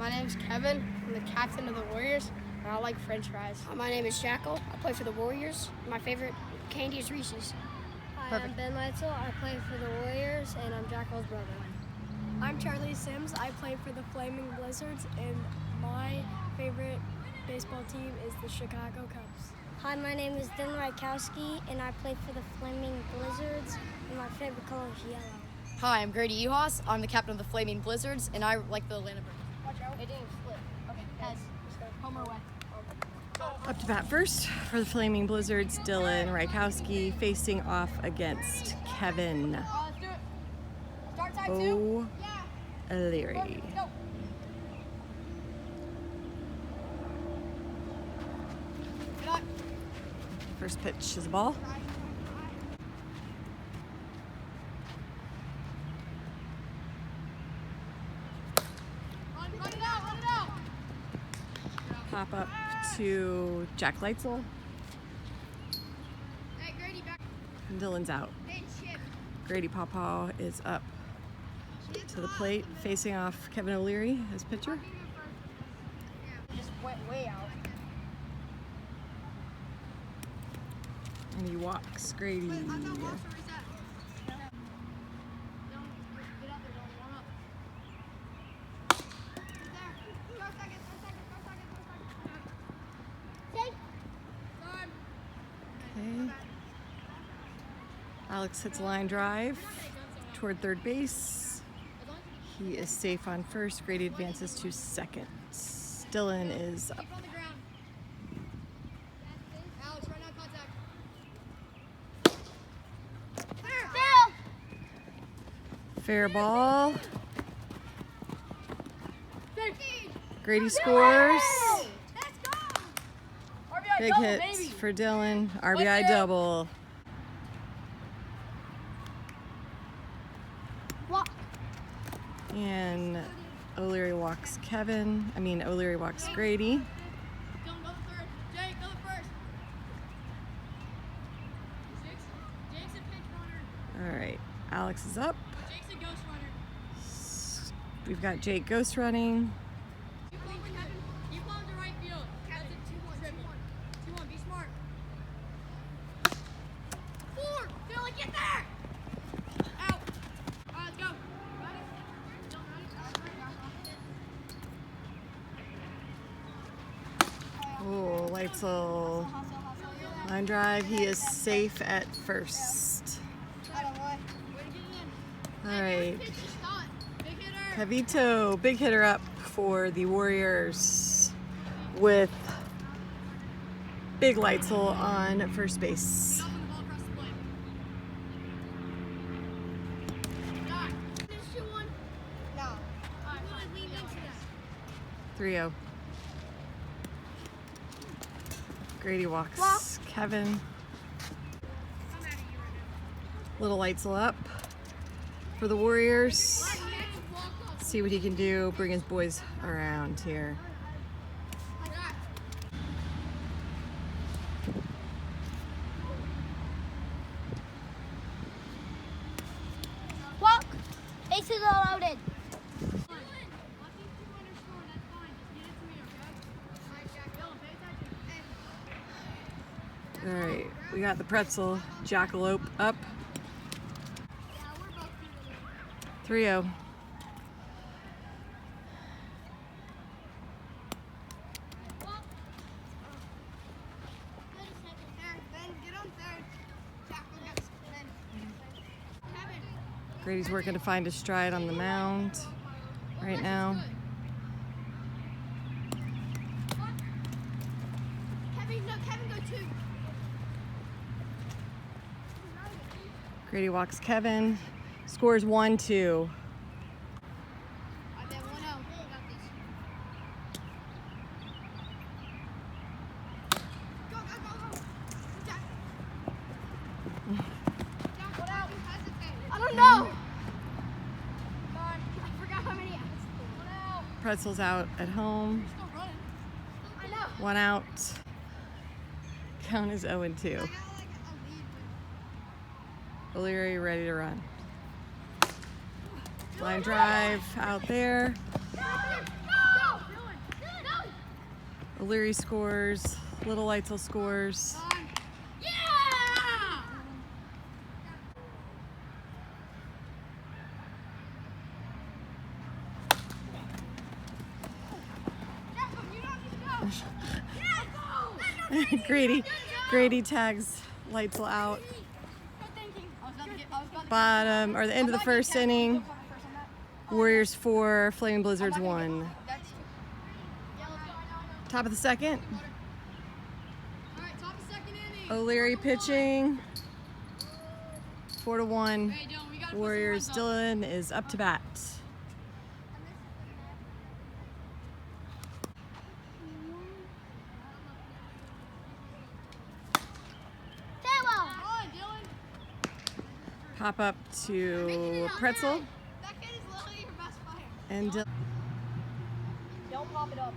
My name's Kevin. I'm the captain of the Warriors, and I like French fries. My name is Jackal. I play for the Warriors. My favorite candy is Reese's. Hi, I'm Ben Leitzeil. I play for the Warriors, and I'm Jackal's brother. I'm Charlie Sims. I play for the Flaming Blizzards, and my favorite baseball team is the Chicago Cubs. Hi, my name is Rykowski, and I play for the Flaming Blizzards, and my favorite color is yellow. Hi, I'm Grady Yuhas. I'm the captain of the Flaming Blizzards, and I like the Atlanta Braves. Watch out. It didn't flip. Okay, heads. Home or away? Up to bat first for the Flaming Blizzards, Dylan Rykowski facing off against Kevin Let's do it. Start side two. Oleary. Go. Get up. First pitch is a ball. Run it out. Run it out. Pop up to Jack Leitzeil. Hey, Grady, back. And Dylan's out. Hey, chip. Grady Pawpaw is up to the plate, facing off Kevin Oleary as pitcher. Just went way out. And he walks Grady. Okay. Alex hits a line drive toward third base. He is safe on first. Grady advances to second. Dylan is up. Keep on the ground. Alex, right now, contact. Fair ball. Grady scores. Big hit for Dylan. RBI double. And Oleary walks Oleary walks Grady. Don't go to third. Jake, go to first. Jake's a pitch runner. All right, Alex is up. Jake's a ghost runner. We've got Jake ghost running. Keep on to right field. That's a 2-1. 2-1. Be smart. 4. Dylan, get there. Out. All right, let's go. Oh, Leitzeil line drive. He is safe at first. All right, Cavito, big hitter up for the Warriors with big Leitzeil on first base. 3-0. Grady walks Kevin. Little Leitzeil up for the Warriors. See what he can do, bring his boys around here. Walk! Bases are loaded. All right, we got the pretzel jackalope up. 3-0. Grady's working to find his stride on the mound right now. Kevin, go 2. Grady walks Kevin, scores 1-2. I don't know. I forgot how many outs. Pretzel's out at home. I know. 1 out. Count is 0-2. Oleary ready to run. Line drive out there. Oleary scores. Little Leitzeil scores. Yeah! Grady tags Leitzeil out. Bottom or the end of the first inning. Warriors 4, Flaming Blizzards 1. Top of the second. All right, top of second inning. Oleary pitching. 4-1. Hey, Dylan, we gotta put some Warriors. runs up. Dylan is up to bat. Come on, Dylan. Pop up to Pretzel That kid is literally your best player. and Dylan. Don't pop it up.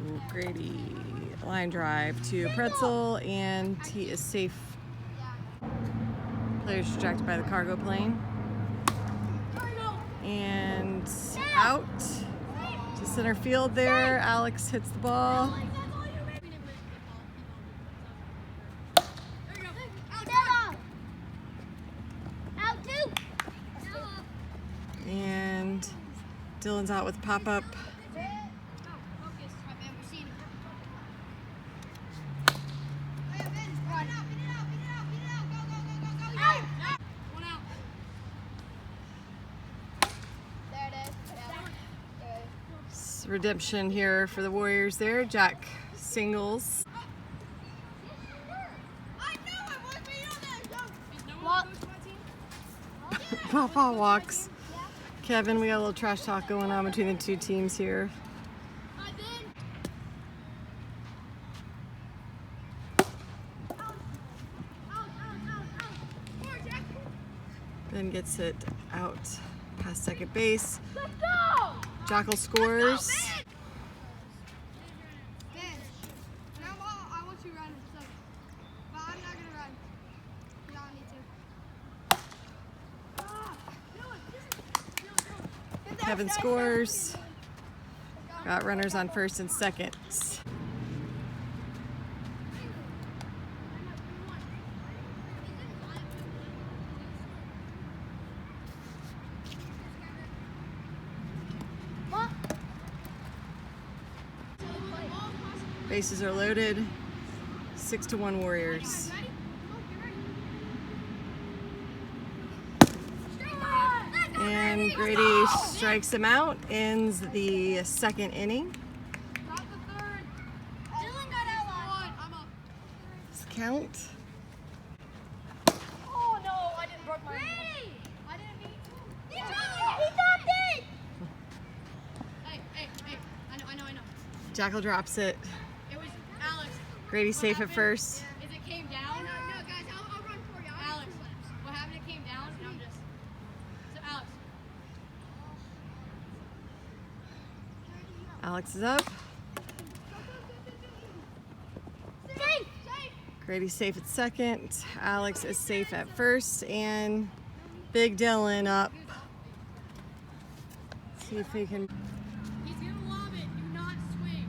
Ooh, Grady line drive to Pretzel, and he is safe. Players distracted by the cargo plane. And out to center field there. Alex hits the ball. And Dylan's out with pop-up. Redemption here for the Warriors there. Jack singles. Papa walks. Kevin, we got a little trash talk going on between the two teams here. Ben gets it out past second base. Jackal scores. I want you to run, but I'm not gonna run. You don't need to. Kevin scores. Got runners on first and second. Bases are loaded. 6-1 Warriors. And Grady strikes him out, ends the second inning. Let's count. Oh no, I didn't break my knee. I didn't mean to. He dropped it! Hey, I know. Jackal drops it. It was Alex. Grady safe at first. Is it came down? No, guys, I'll run for you. Alex, what happened? It came down, and I'm just. So, Alex. Alex is up. Safe! Grady's safe at second. Alex is safe at first. And Big Dylan up. See if he can. He's gonna lob it. Do not swing.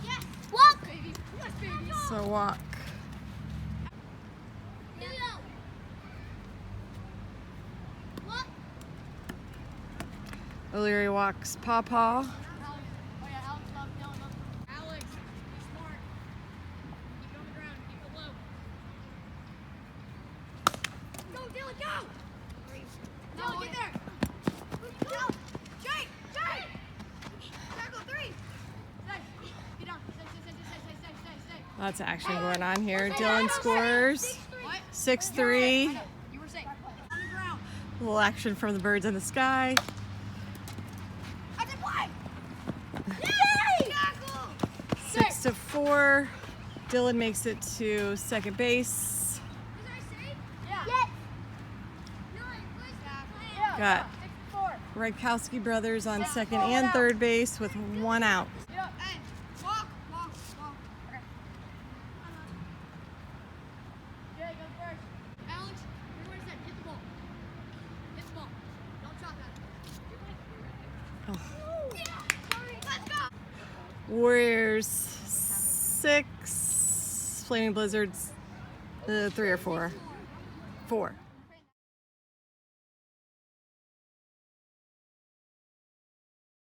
Yes! Walk! Baby. Yes, baby. So walk. Oleary walks Pawpaw. Alex, love, Dylan, love. Alex, be smart. Keep it on the ground. Keep it low. Go, Dylan, go! Dylan, get there! Go! Jake! Tackle 3! Stay. Get down. Stay. Lots of action going on here. Dylan scores. What? 6-3. You were safe. On the ground. A little action from the birds in the sky. I did play! Yay! Tackle! 6-4. Dylan makes it to second base. Was I safe? Yeah. Got Yeah. Rykowski brothers on second and third base with one out. Yeah. Hey, walk. Okay. Jay, go first. Alex, remember what I said. Hit the ball. Don't drop that. Warriors 6, Flaming Blizzards 3 or 4. 4.